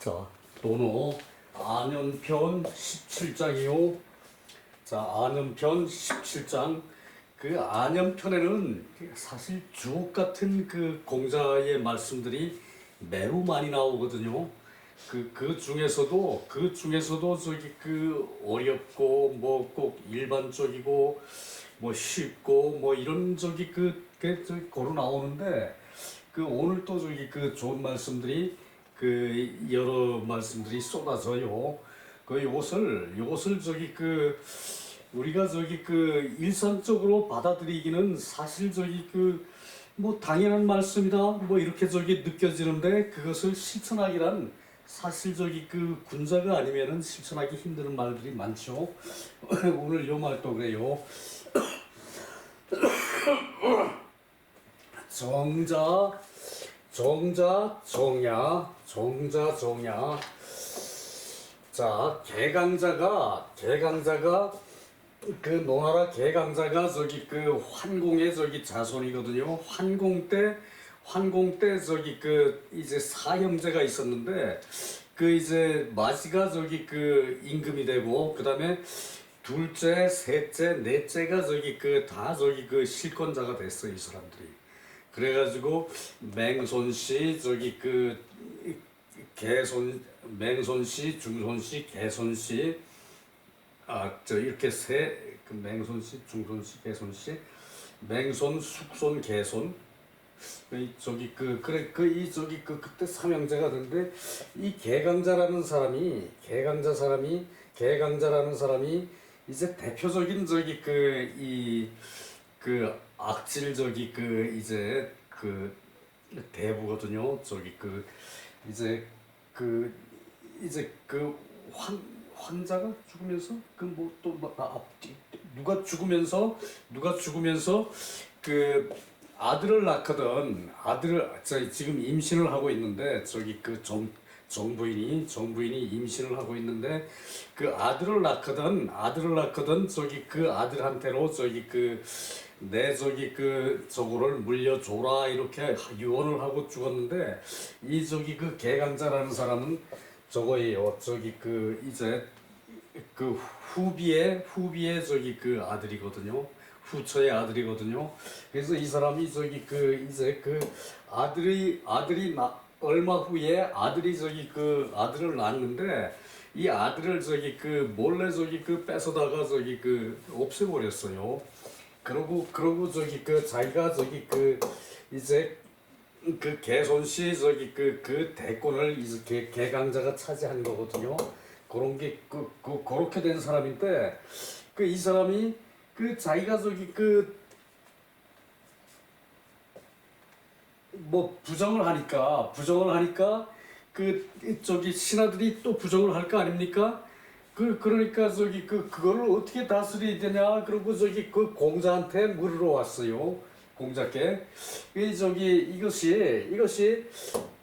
자, 또는 안연편 17장이요. 자, 안연편 17장. 그 안연편에는 사실 주옥 같은 그 공자의 말씀들이 매우 많이 나오거든요. 그 중에서도 저기 그 어렵고 뭐 꼭 일반적이고 뭐 쉽고 뭐 이런 저기 저기 고루 나오는데 그 오늘 또 저기 그 좋은 말씀들이 그 여러 말씀들이 쏟아져요. 그 요것을 저기 그 우리가 저기 그 일상적으로 받아들이기는 사실 저기 그 뭐 당연한 말씀이다 뭐 이렇게 저기 느껴지는데 그것을 실천하기란 사실 저기 그 군자가 아니면은 실천하기 힘든 말들이 많죠. 오늘 요 말도 그래요. 정자, 정자. 자, 개강자가 그 노나라 개강자가 저기 그 환공의 저기 자손이거든요. 환공 때 저기 그 이제 사형제가 있었는데 그 이제 마지가 저기 그 임금이 되고 그 다음에 둘째, 셋째, 넷째가 저기 그 다 저기 그 실권자가 됐어 이 사람들이. 그래가지고 맹손씨 저기 그 맹손씨, 중손씨, 개손씨 저 이렇게 그 맹손씨, 중손씨, 개손씨, 맹손, 숙손, 개손 저기 이 저기 그때 삼형제가 된데 이 개강자라는 사람이 이제 대표적인 저기 그 악질 저기 그 이제 그 대부거든요. 저기 그 이제 환자가 죽으면서 그 뭐 또 누가 죽으면서 그 아들을 낳거든. 지금 임신을 하고 있는데 저기 그 정부인이 임신을 하고 있는데 그 아들을 낳거든 저기 그 아들한테로 저기 그 내 저기 그 저거를 물려줘라 이렇게 유언을 하고 죽었는데 이 저기 그 개강자라는 사람은 저거예요. 저기 그 이제 그 후비의 저기 그 아들이거든요. 후처의 아들이거든요. 그래서 이 사람이 저기 그 이제 그 얼마 후에 아들이 저기 그 아들을 낳았는데 이 아들을 저기 그 몰래 저기 그 뺏어다가 저기 그 없애버렸어요. 그러고 저기 그 자기가 저기 그 이제 그 개손씨 저기 그 대권을 이제 개강자가 차지한 거거든요. 그런 게 그렇게 된 사람인데 그 이 사람이 그 자기가 저기 그 뭐 부정을 하니까 그 저기 신하들이 또 부정을 할 거 아닙니까? 그러니까 저기 그거를 어떻게 다스려야 되냐 그러고 저기 그 공자한테 물으러 왔어요. 공자께 이 저기 이것이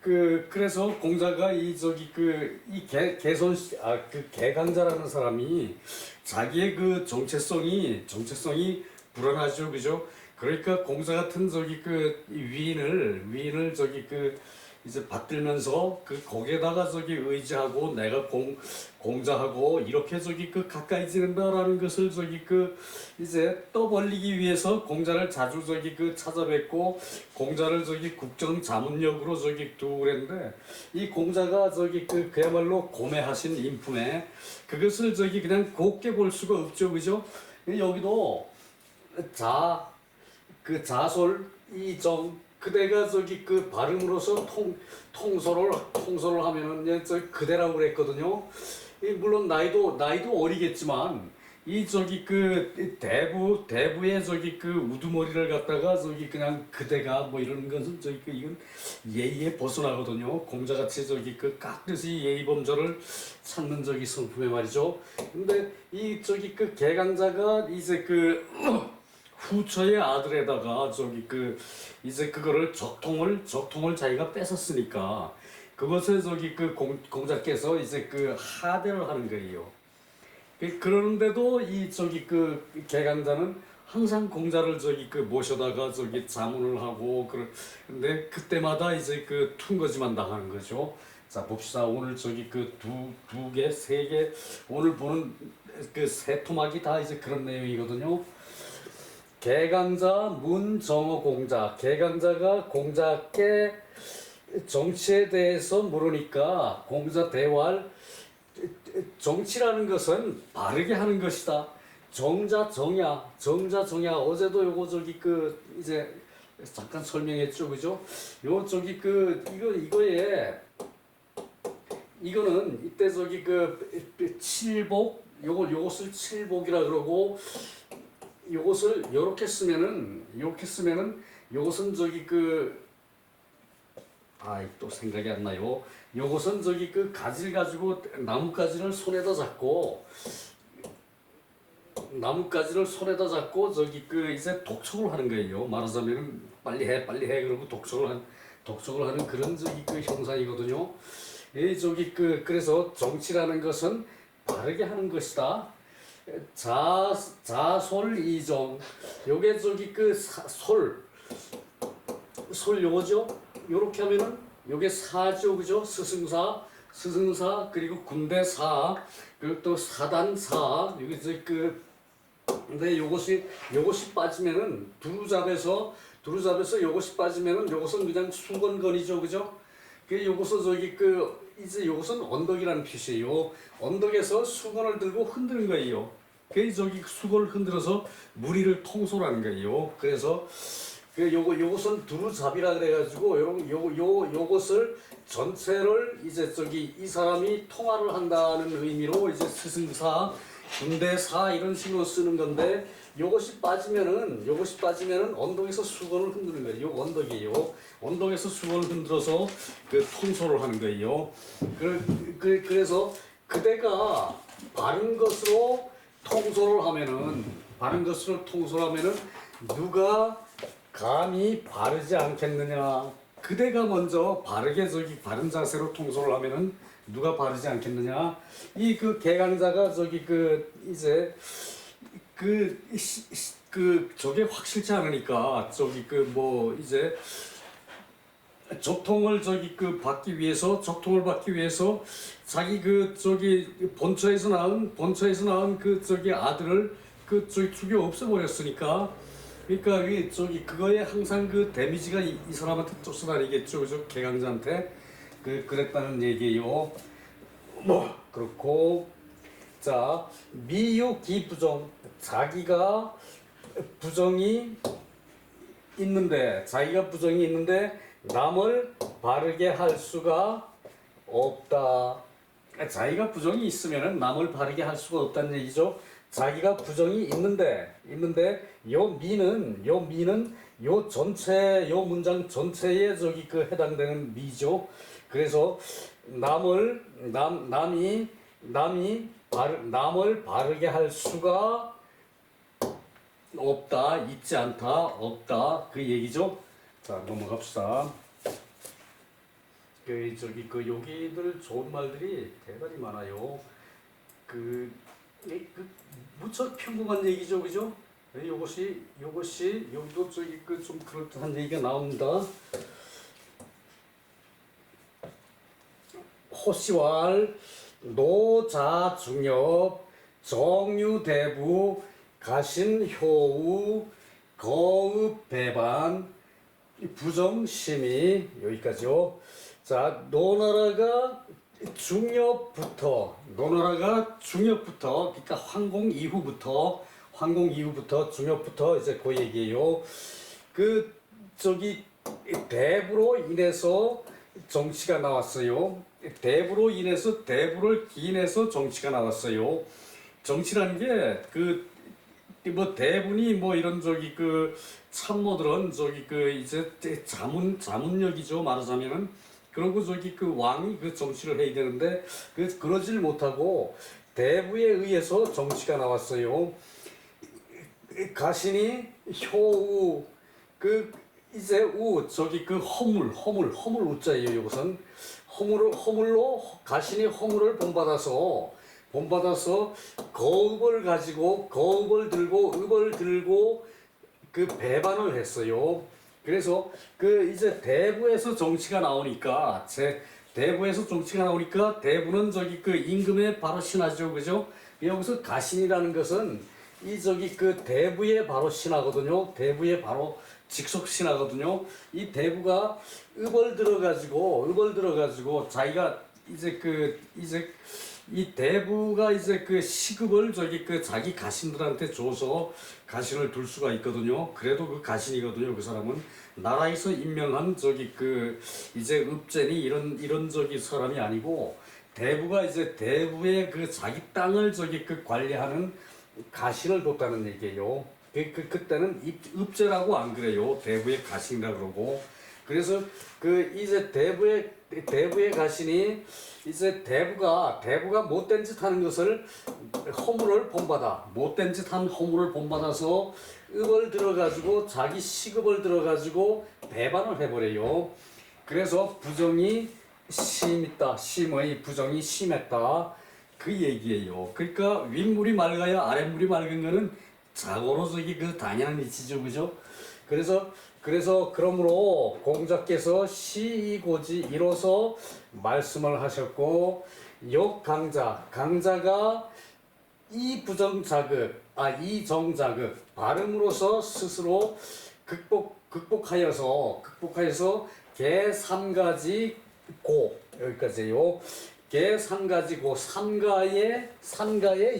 그래서 공자가 이 저기 그 이 그 개강자라는 사람이 자기의 그 정체성이 불안하죠, 그죠? 그러니까 공자 같은 저기 그 위인을 저기 그 이제 받들면서 그 거기에다가 저기 의지하고 내가 공자하고 이렇게 저기 그 가까이 지낸다라는 것을 저기 그 이제 떠벌리기 위해서 공자를 자주 저기 그 찾아뵙고 공자를 저기 국정 자문역으로 저기 두고 그랬는데 이 공자가 저기 그야말로 고매하신 인품에 그것을 저기 그냥 곱게 볼 수가 없죠, 그죠? 여기도 자솔 이정 그대가 저기 그 발음으로서 통솔을 하면은 이제 저 그대라고 그랬거든요. 물론 나이도 어리겠지만 이 저기 그 대부의 저기 그 우두머리를 갖다가 저기 그냥 그대가 뭐 이런 것은 저기 그 이건 예의에 벗어나거든요. 공자같이 저기 그 깍듯이 예의 범절을 찾는 저기 성품에 말이죠. 근데 이 저기 그 개강자가 이제 그 후처의 아들에다가 저기 그 이제 그거를 적통을 자기가 뺏었으니까 그것에 저기 그 공자께서 이제 그 하대를 하는 거예요. 그러는데도 이 저기 그 개강자는 항상 공자를 저기 그 모셔다가 저기 자문을 하고 그런데 그때마다 이제 그 퉁거지만 당하는 거죠. 자 봅시다. 오늘 저기 그 두 개, 세 개, 오늘 보는 그 세 토막이 다 이제 그런 내용이거든요. 개강자 문정어 공자. 개강자가 공자께 정치에 대해서 물으니까 공자 대화를, 정치라는 것은 바르게 하는 것이다. 정자 정야 어제도 요거 저기 그 이제 잠깐 설명했죠, 그죠? 요 저기 그 이거에 이거는 이때 저기 그 칠복, 요것을 칠복이라 그러고, 요것을 요렇게 쓰면은 요것은 저기 그 또 생각이 안 나요. 요것은 저기 그 가지를 가지고 나뭇가지를 손에다 잡고 저기 그 이제 독촉을 하는 거예요. 말하자면은 빨리 해 그러고 독촉을 하는 그런 저기 그 형상이거든요. 이 저기 그 그래서 정치라는 것은 바르게 하는 것이다. 자솔이정. 요게 저기 그 솔 요거죠. 요렇게 하면은 요게 사죠, 그죠? 스승사 그리고 군대사 그리고 또 사단사. 여기 저기 그 근데 요것이 빠지면은 두루잡에서 요것이 빠지면은 요것은 그냥 수건거리죠, 그죠? 그 요것은 저기 그 이제 요것은 언덕이라는 표시예요. 언덕에서 수건을 들고 흔드는 거예요. 그 저기 수건을 흔들어서 무리를 통솔하는 거예요. 그래서 그 요것은 두루잡이라 그래가지고 요것을 전체를 이제 저기 이 사람이 통화를 한다는 의미로 이제 스승사, 군대사 이런 식으로 쓰는 건데, 요것이 빠지면은 언덕에서 수건을 흔드는 거예요. 요 언덕이에요. 언덕에서 수건을 흔들어서 그 통솔을 하는 거예요. 그래서 그대가 바른 것으로 통솔을 하면은 누가 감히 바르지 않겠느냐. 그대가 먼저 바르게 저기 바른 자세로 통솔을 하면은 누가 바르지 않겠느냐. 이 그 개강자가 저기 그 이제 저게 확실치 않으니까 저기 그 뭐 이제 적통을 받기 위해서 자기 그 저기 본처에서 낳은 그 저기 아들을 그 저기 죽여 없애버렸으니까, 그러니까 이 저기 그거에 항상 그 데미지가 이 사람한테 쫓아다니겠죠, 그죠? 개강자한테 그랬다는 얘기예요. 뭐 그렇고, 자 미유기부정. 자기가 부정이 있는데 남을 바르게 할 수가 없다. 자기가 부정이 있으면은 남을 바르게 할 수가 없다는 얘기죠. 자기가 부정이 있는데 요 미는 요 전체 요 문장 전체에 저기 그 해당되는 미죠. 그래서 남을 바르게 할 수가 없다, 있지 않다, 없다 그 얘기죠. 자 넘어갑시다. 여기들 좋은 말들이 대단히 많아요. 무척 평범한 얘기죠, 그죠? 요것이 여기도 좀 그럴듯한 얘기가 나옵니다. 호시왈 노자중엽 정유대부 가신효우 거읍배반 부정심이 여기까지요. 자 노나라가 중엽부터 그러니까 황공 이후부터 중엽부터 이제 그 얘기예요. 그 저기 대부로 인해서 정치가 나왔어요. 대부를 기인해서 정치가 나왔어요. 정치라는 게 뭐 대분이 뭐 이런 저기 그 참모들은 저기 그 이제 자문력이죠, 말하자면은. 그러고 저기 그 왕이 그 정치를 해야 되는데 그러질 못하고 대부에 의해서 정치가 나왔어요. 가신이 효우 이제 저기 그 허물 우자예요. 이것은 허물로 가신이 허물을 본받아서 거읍을 들고 읍을 들고 그 배반을 했어요. 그래서 그 이제 대부에서 정치가 나오니까 대부에서 종치가 나오니까 대부는 저기 그 임금의 바로 신하죠, 그죠? 여기서 가신이라는 것은 이 저기 그 대부의 바로 신하거든요. 대부의 바로 직속 신하거든요. 이 대부가 읍을 들어가지고 자기가 이제 이 대부가 이제 그 시급을 저기 그 자기 가신들한테 줘서 가신을 둘 수가 있거든요. 그래도 그 가신이거든요. 그 사람은 나라에서 임명한 저기 그 이제 읍제니 이런 저기 사람이 아니고 대부가 이제 대부의 그 자기 땅을 저기 그 관리하는 가신을 뒀다는 얘기예요. 그때는 읍제라고 안 그래요. 대부의 가신이라 그러고. 그래서 그 이제 대부의 가신이 이제 대부가 못된 짓 하는 것을 허물을 본받아 못된 짓 한 허물을 본받아서 읍을 들어가지고 자기 시급을 들어가지고 배반을 해버려요. 그래서 부정이 심했다. 심의 부정이 심했다. 그 얘기예요. 그러니까 윗물이 맑아야 아랫물이 맑은 거는 자고로 저기 그 당연한 이치죠, 그죠? 그러므로 공자께서 시이고지 이로서 말씀을 하셨고 강자가 이 정자극 발음으로서 스스로 극복하여서 개 3가지 고 여기까지요. 개 3가지 고 삼가의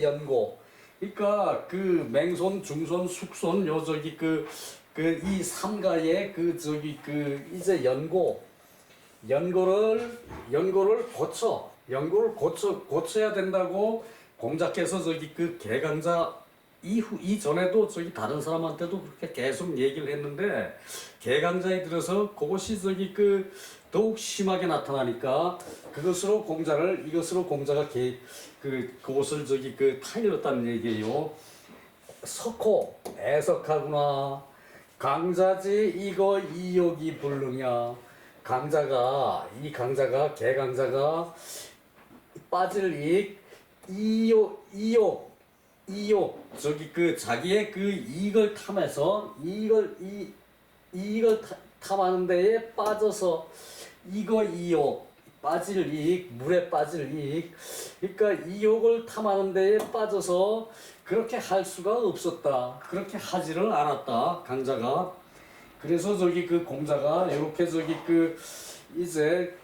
연고. 그러니까 그 맹손, 중손, 숙손 요 저기 이 삼가의 이제 연고를 고쳐야 된다고 공자께서 저기 그 개강자 이전에도 저기 다른 사람한테도 그렇게 계속 얘기를 했는데 개강자에 들어서 그것이 저기 그 더욱 심하게 나타나니까 이것으로 공자가 그것을 저기 그 타일렀다는 얘기예요. 석호 애석하구나. 강자지 이거 이욕이 불능이야. 개강자가 빠질 이욕 저기 그 자기의 그 이익을 탐해서 이익을 탐하는 데에 빠져서 이거 이욕 빠질 이익 물에 빠질 이익 그러니까 이욕을 탐하는 데에 빠져서 그렇게 할 수가 없었다. 그렇게 하지를 않았다. 강자가. 그래서 저기 그 공자가 이렇게 저기 그 이제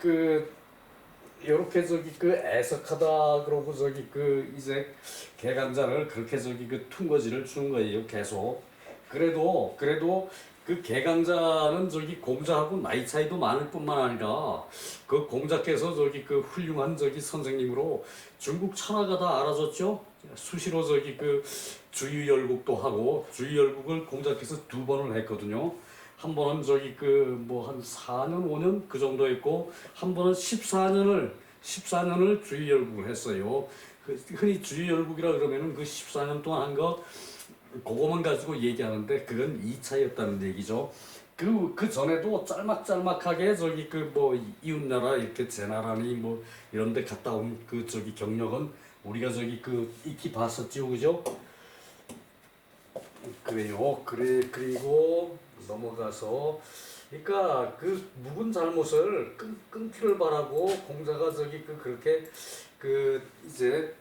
요렇게 저기 그 애석하다 그러고 저기 그 이제 개강자를 그렇게 저기 그 퉁거지를 주는 거예요. 계속. 그래도 그 개강자는 저기 공자하고 나이 차이도 많을 뿐만 아니라 그 공자께서 저기 그 훌륭한 저기 선생님으로 중국 천하가 다 알아줬죠. 수시로 저기 그 주유열국도 하고 주유열국을 공자께서 2번을 했거든요. 한 번은 저기 그 뭐 한 4년 5년 그 정도 했고 한 번은 14년을 주유열국을 했어요. 그 흔히 주유열국이라 그러면은 그 14년 동안 한 거 그거만 가지고 얘기하는데 그건 2차였다는 얘기죠. 그 전에도 짤막하게 저기 그 뭐 이웃나라 이렇게 제나라니 뭐 이런 데 갔다 온 그 저기 경력은 우리가 저기 그 익히 봤었지요. 그죠? 그래요. 그리고 넘어가서 그러니까 그 묵은 잘못을 끊기를 바라고 공자가 저기 그렇게 그 이제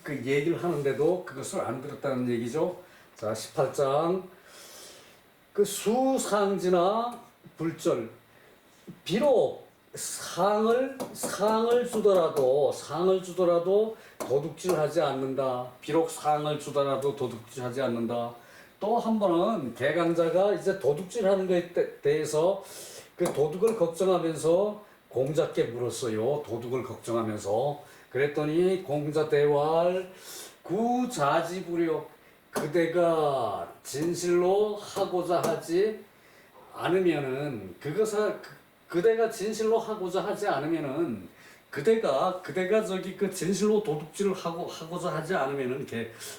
그 얘기를 하는데도 그것을 안 들었다는 얘기죠. 자, 18장 그 수상지나 불절 비록 상을 주더라도 도둑질하지 않는다. 비록 상을 주더라도 도둑질하지 않는다. 또 한 번은 개강자가 이제 도둑질하는 것에 대해서 그 도둑을 걱정하면서 공자께 물었어요. 도둑을 걱정하면서 그랬더니 공자 대활 구자지불효 그대가 진실로 하고자 하지 않으면은 그대가 진실로 하고자 하지 않으면은 그대가 저기 그 진실로 도둑질을 하고자 하지 않으면은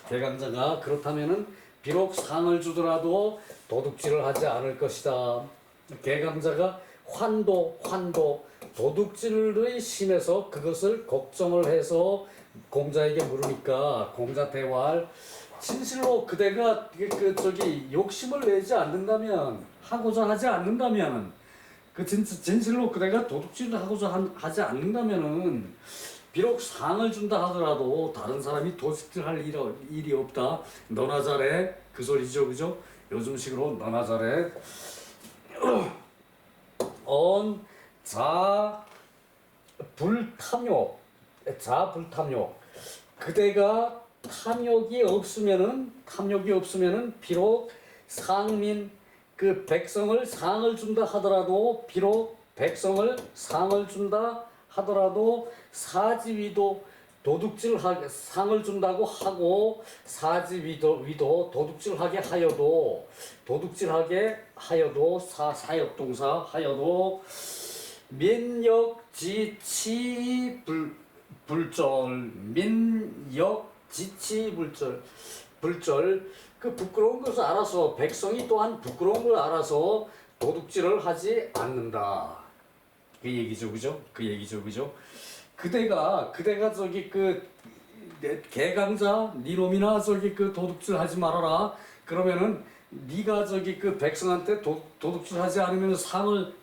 개강자가 그렇다면은 비록 상을 주더라도 도둑질을 하지 않을 것이다. 개강자가 환도 도둑질의 심해서 그것을 걱정을 해서 공자에게 물으니까 공자 대활 진실로 그대가 저기 욕심을 내지 않는다면 하고자 하지 않는다면 그 진실로 그대가 도둑질을 하고자 하지 않는다면은 비록 상을 준다 하더라도 다른 사람이 도둑질할 일이 없다. 너나 잘해 그 소리죠, 그죠? 요즘식으로 너나 잘해. 불탐욕, 자불탐욕. 그대가 탐욕이 없으면은 비록 상민 그 백성을 상을 준다 하더라도 비록 백성을 상을 준다 하더라도 사지위도 도둑질하게 상을 준다고 하고 사지위도 도둑질하게 하여도 사역동사 하여도 불절 그 부끄러운 것을 알아서 백성이 또한 부끄러운 걸 알아서 도둑질을 하지 않는다. 그 얘기죠, 그죠? 그 얘기죠, 그죠? 그대가 저기 개강자 니놈이나 저기 도둑질 하지 말아라. 그러면은 네가 저기 백성한테 도둑질 하지 않으면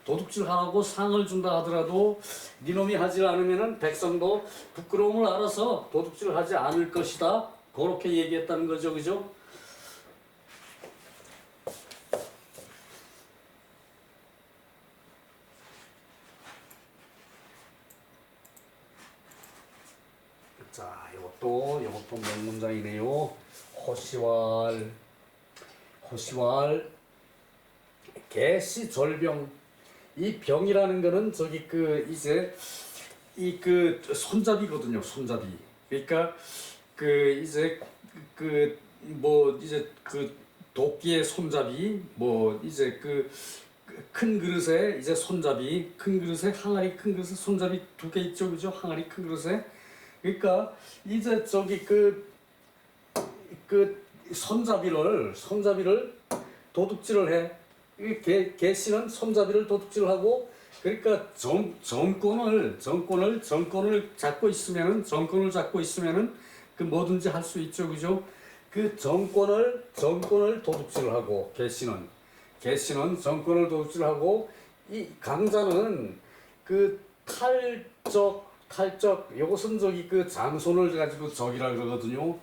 도둑질하라고 상을 준다 하더라도 니놈이 하지 않으면은 백성도 부끄러움을 알아서 도둑질 하지 않을 것이다. 그렇게 얘기했다는 거죠, 그죠? 자, 이것도 몇 문장이네요. 호시왈, 개시절병. 이 병이라는 거는 저기 이제 손잡이거든요. 손잡이. 그러니까 이제 도끼의 손잡이, 이제 큰 그릇에 이제 손잡이, 큰 그릇에 항아리 큰 그릇에 손잡이 두 개 있죠, 그죠? 항아리 큰 그릇에. 그러니까 이제 저기 손잡이를 도둑질을 해. 개씨는 손잡이를 도둑질하고 그러니까 정권을 잡고 있으면은 그 뭐든지 할 수 있죠, 그죠? 그 정권을 도둑질을 하고 개씨는 정권을 도둑질하고 이 강자는 그 탈적 요것은 저기 장손을 가지고 적이라 그러거든요.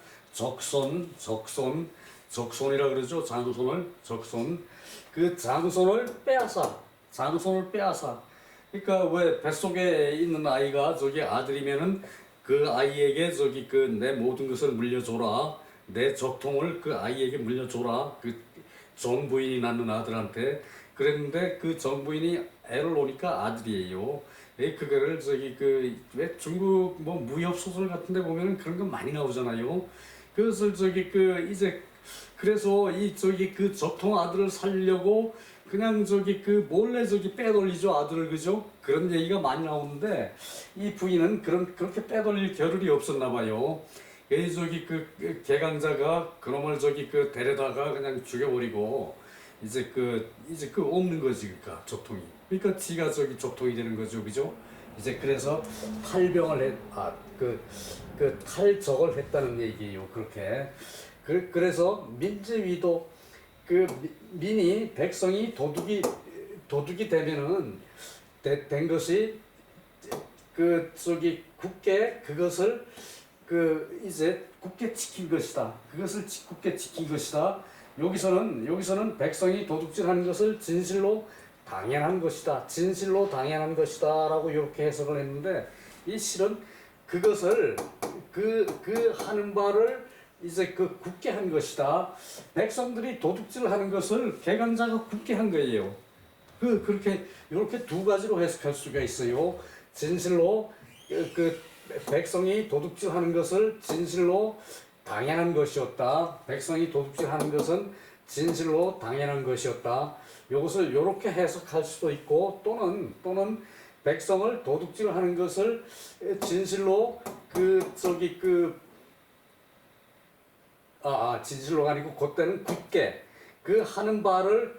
적손이라 그러죠. 적손. 그 장손을 빼앗아. 그러니까 왜 뱃속에 있는 아이가 저기 아들이면은 그 아이에게 저기 내 모든 것을 물려줘라. 내 적통을 그 아이에게 물려줘라. 그 정부인이 낳는 아들한테. 그랬는데 그 정부인이 애를 놓으니까 아들이에요. 그거를 저기 왜 중국 뭐 무협 소설 같은데 보면은 그런 거 많이 나오잖아요. 그래서 저기 이제 그래서 이 저기 적통 아들을 살려고 그냥 저기 몰래 저기 빼돌리죠, 아들을, 그죠? 그런 얘기가 많이 나오는데 이 부인은 그렇게 빼돌릴 겨를이 없었나 봐요. 이 저기 개강자가 그놈을 저기 데려다가 그냥 죽여버리고 이제 없는 거지, 그러니까 적통이. 그러니까 지가 저기 적통이 되는 거죠, 그죠? 이제 그래서 탈적을 했다는 얘기예요, 그렇게. 그래서 민지위도 민이 백성이 도둑이 되면은 된 것이 굳게 그것을 이제 굳게 지킨 것이다. 그것을 굳게 지킨 것이다. 여기서는 백성이 도둑질하는 것을 진실로 당연한 것이다라고 이렇게 해석을 했는데 이 실은 그것을 하는 바를 이제 굳게 한 것이다. 백성들이 도둑질하는 것을 개강자가 굳게 한 거예요. 그렇게 이렇게 두 가지로 해석할 수가 있어요. 진실로 백성이 도둑질하는 것을 진실로 당연한 것이었다. 백성이 도둑질하는 것은 진실로 당연한 것이었다. 이것을 이렇게 해석할 수도 있고 또는 백성을 도둑질하는 것을 진실로 진실로가 아니고 그때는 굳게 하는 바를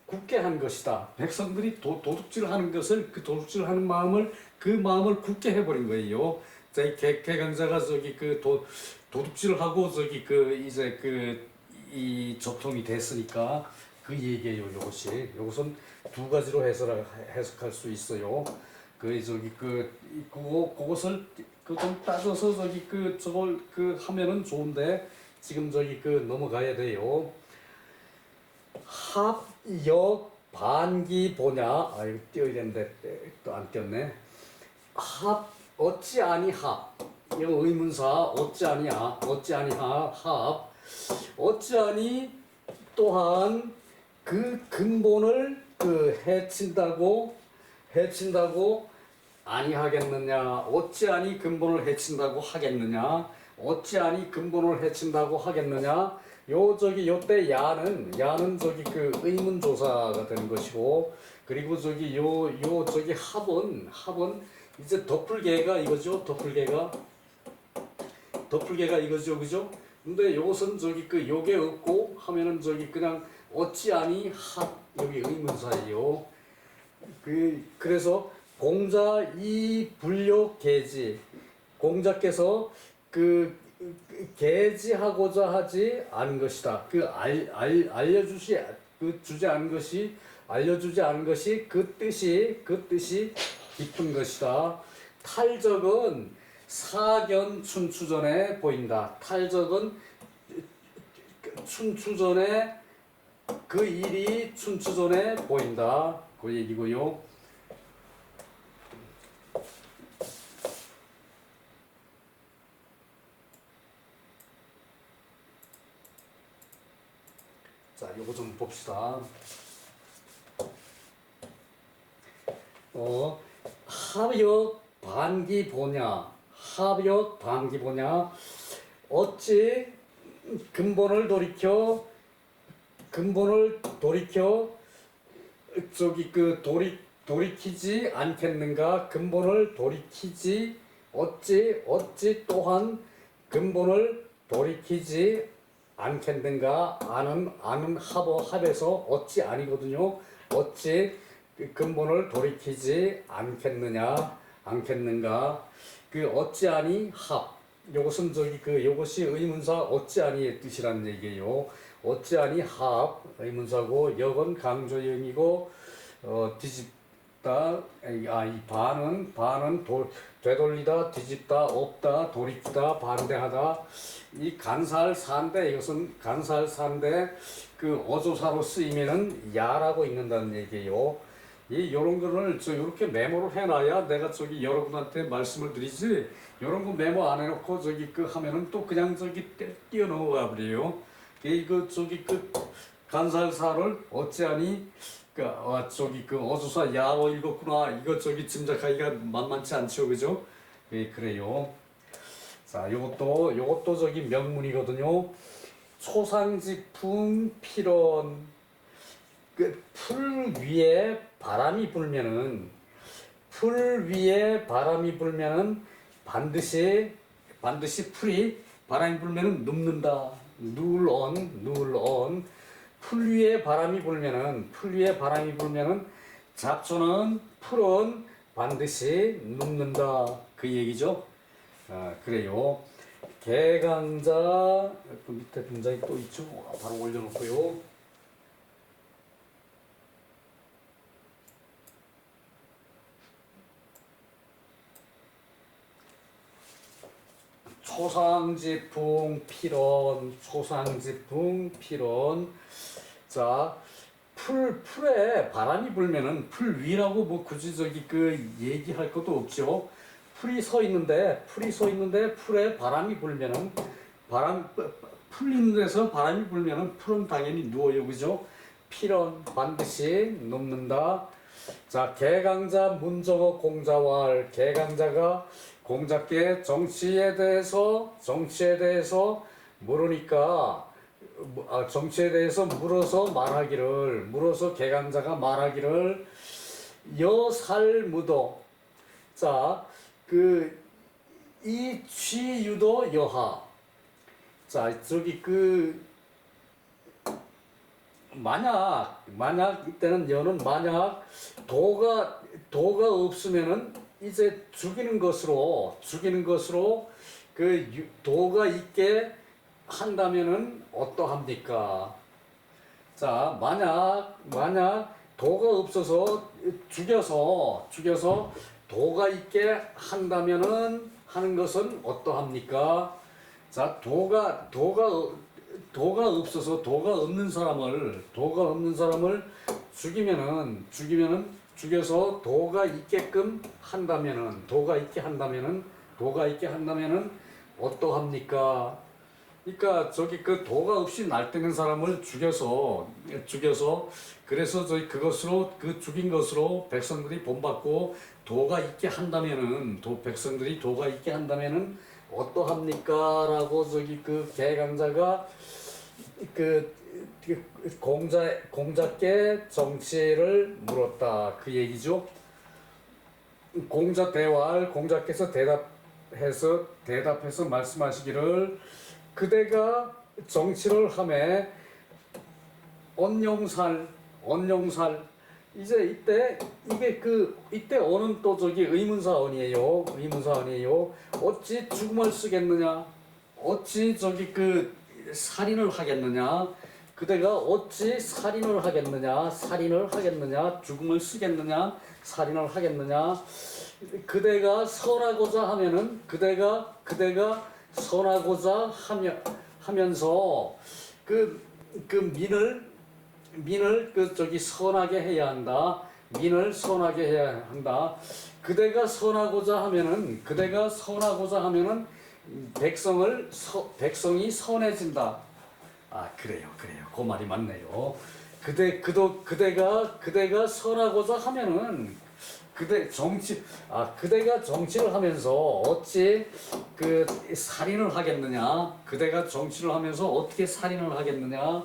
굳게 한 것이다. 백성들이 도둑질하는 것을 도둑질하는 마음을 굳게 해버린 거예요. 개강자가 도둑질을 하고 이제 이 적통이 됐으니까 그 얘기예요. 이것은 두 가지로 해석할 수 있어요. 그것을 좀 따져서 저걸 하면은 좋은데 지금 넘어가야 돼요. 합, 역, 반기, 보냐. 아, 이거 띄어야 되는데 또 안 띄었네. 합, 어찌 아니 합. 이거 의문사, 어찌 아니야. 어찌 아니하, 합. 어찌 아니 또한 그 근본을 해친다고 아니하겠느냐. 어찌 아니 근본을 해친다고 하겠느냐. 어찌 아니 근본을 해친다고 하겠느냐. 요때 야는 의문조사가 되는 것이고, 그리고 합은 이제 덮을개가 이거죠. 덮을개가 이거죠. 그죠? 근데 요것은 요게 없고 하면은 그냥 어찌 아니 합, 여기 의문사예요. 그래서 공자 이 불교 계지, 공자께서 계지하고자 하지 않은 것이다. 알려주지 않은 것이 그 뜻이 깊은 것이다. 탈적은 사견 춘추전에 보인다. 탈적은 춘추전에 그 일이 춘추전에 보인다. 그 얘기고요. 자, 요거 좀 봅시다. 합역 반기 보냐. 합역 반기 보냐. 어찌 근본을 돌이켜 돌이키지 않겠는가. 근본을 돌이키지 어찌 또한 근본을 돌이키지 않겠는가. 아는 합에서 어찌 아니거든요. 어찌 근본을 돌이키지 않겠는가. 어찌 아니 합. 요것은 요것이 의문사 어찌 아니의 뜻이라는 얘기예요. 어찌 아니 합 의문사고, 역은 강조형이고, 뒤집다. 이 반은 되돌리다, 뒤집다, 없다, 돌이키다, 반대하다. 이 간살사인데, 이것은 간살사인데 어조사로 쓰이면은 야라고 읽는다는 얘기예요. 요런 거를 이렇게 메모를 해놔야 내가 여러분한테 말씀을 드리지, 요런 거 메모 안 해놓고 하면은 또 그냥 뛰어넘어가 버려요. 간살사를 어찌하니 어조사 야로 읽었구나. 이거 짐작하기가 만만치 않죠. 그죠? 그래요. 자, 요것도 명문이거든요. 초상지풍 필원. 풀 위에 바람이 불면은 반드시 풀이 바람이 불면은 눕는다. 누울 풀 위에 바람이 불면은 잡초는 풀은 반드시 눕는다. 그 얘기죠. 그래요. 개강자 밑에 문장이 또 있죠. 바로 올려놓고요. 초상지풍 필원. 자, 풀에 바람이 불면은 풀 위라고 뭐 굳이 얘기할 것도 없죠. 풀이 서 있는데 풀에 바람이 불면은 풀 있는 데서 바람이 불면은 풀은 당연히 누워요. 그죠? 필원 반드시 눕는다. 자, 개강자 문정어 공자왈. 개강자가 공자께 정치에 대해서 물으니까, 정치에 대해서 물어서 개강자가 말하기를 여살무도. 자, 이 취유도 여하. 자, 만약 이때는 여는 만약 도가 없으면은 이제 죽이는 것으로 도가 있게 한다면은 어떠합니까? 자, 만약 도가 없어서 죽여서 도가 있게 한다면은 하는 것은 어떠합니까? 자, 도가 없어서 도가 없는 사람을 죽여서 도가 있게끔 한다면은 어떠합니까? 그러니까 저기 그 도가 없이 날뛰는 사람을 죽여서 그래서 저기 그것으로 그 죽인 것으로 백성들이 본받고 도가 있게 한다면은 백성들이 도가 있게 한다면은 어떠합니까?라고 저기 그 개강자가 그 공자께 정치를 물었다 그 얘기죠. 공자께서 대답해서 말씀하시기를 그대가 정치를 함에 언영살 이제 이때 어는 또 저기 의문사언이에요. 어찌 죽음을 쓰겠느냐? 어찌 저기 그 살인을 하겠느냐? 그대가 어찌 살인을 하겠느냐? 죽음을 쓰겠느냐? 살인을 하겠느냐? 그대가 선하고자 하면은 그대가 선하고자 하면서 그 민을 그 저기 선하게 해야 한다. 그대가 선하고자 하면은 백성이 선해진다. 아 그래요. 그 말이 맞네요. 그대가 선하고자 하면은 그대가 정치를 하면서 어찌 그 살인을 하겠느냐? 그대가 정치를 하면서 어떻게 살인을 하겠느냐?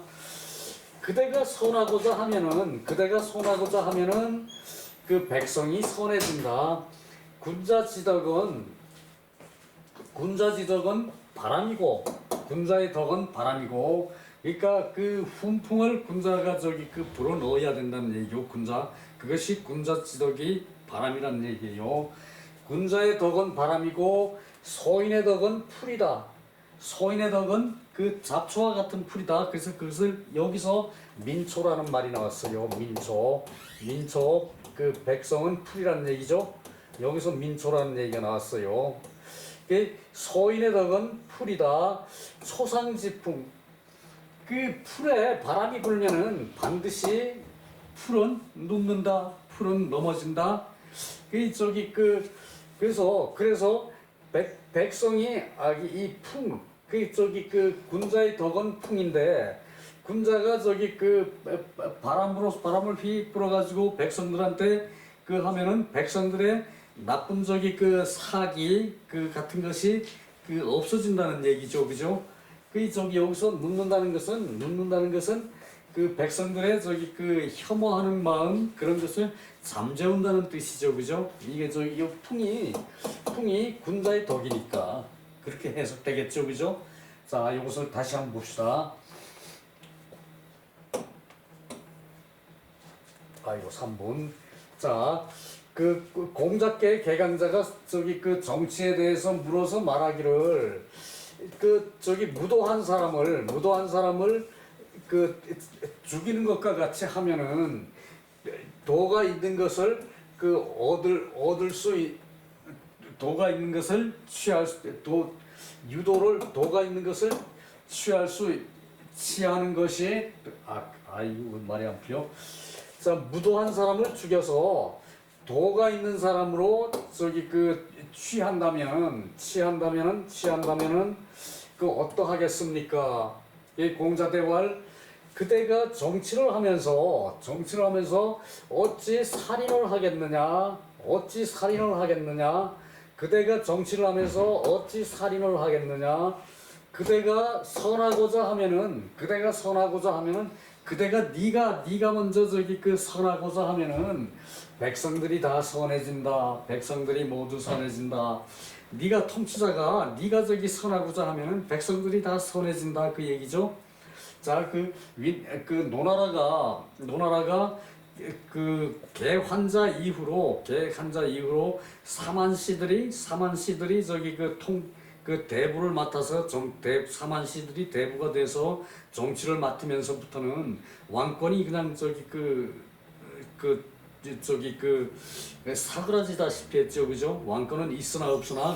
그대가 선하고자 하면은 그 백성이 선해진다. 군자지덕은 바람이고 군자의 덕은 바람이고 그러니까 그 훈풍을 군자가 저기 그 불어넣어야 된다는 얘기요. 그것이 군자지덕이 바람이라는 얘기예요. 군자의 덕은 바람이고 소인의 덕은 풀이다. 소인의 덕은 그 잡초와 같은 풀이다. 그래서 그것을 여기서 민초라는 말이 나왔어요. 민초 그 백성은 풀이라는 얘기죠. 여기서 민초라는 얘기가 나왔어요. 소인의 덕은 풀이다. 초상지풍 그 풀에 바람이 불면은 반드시 풀은 눕는다. 풀은 넘어진다. 그래서 백성이 그 군자의 덕은 풍인데 군자가 바람을 휘 불어가지고 백성들한테 그 하면은 백성들의 나쁜 사기 같은 것이 없어진다는 얘기죠, 그죠? 여기서 눕는다는 것은 그 백성들의 혐오하는 마음 그런 것을 잠재운다는 뜻이죠, 그죠? 이게 이 풍이 군자의 덕이니까 그렇게 해석되겠죠, 그죠? 자, 이것을 다시 한번 봅시다. 이거 3분. 자, 공자께 개강자가 그 정치에 대해서 물어서 말하기를 무도한 사람을 죽이는 것과 같이 하면은 도가 있는 것을 도가 있는 것을 취하는 것이 이거 말이 안 피어. 자, 무도한 사람을 죽여서 도가 있는 사람으로 취한다면은 어떠하겠습니까? 이 공자대활 그대가 정치를 하면서 어찌 살인을 하겠느냐? 그대가 정치를 하면서 어찌 살인을 하겠느냐? 그대가 선하고자 하면은 네가 먼저 선하고자 하면은 백성들이 다 선해진다. 백성들이 모두 선해진다. 네가 통치자가 네가 선하고자 하면은 백성들이 다 선해진다 그 얘기죠. 자, 노나라가 개환자 이후로 사만시들이 대부를 맡아서 사만시들이 대부가 돼서 정치를 맡으면서부터는 왕권이 그냥 저기 그 사그라지다시피 했죠, 그죠? 왕권은 있으나 없으나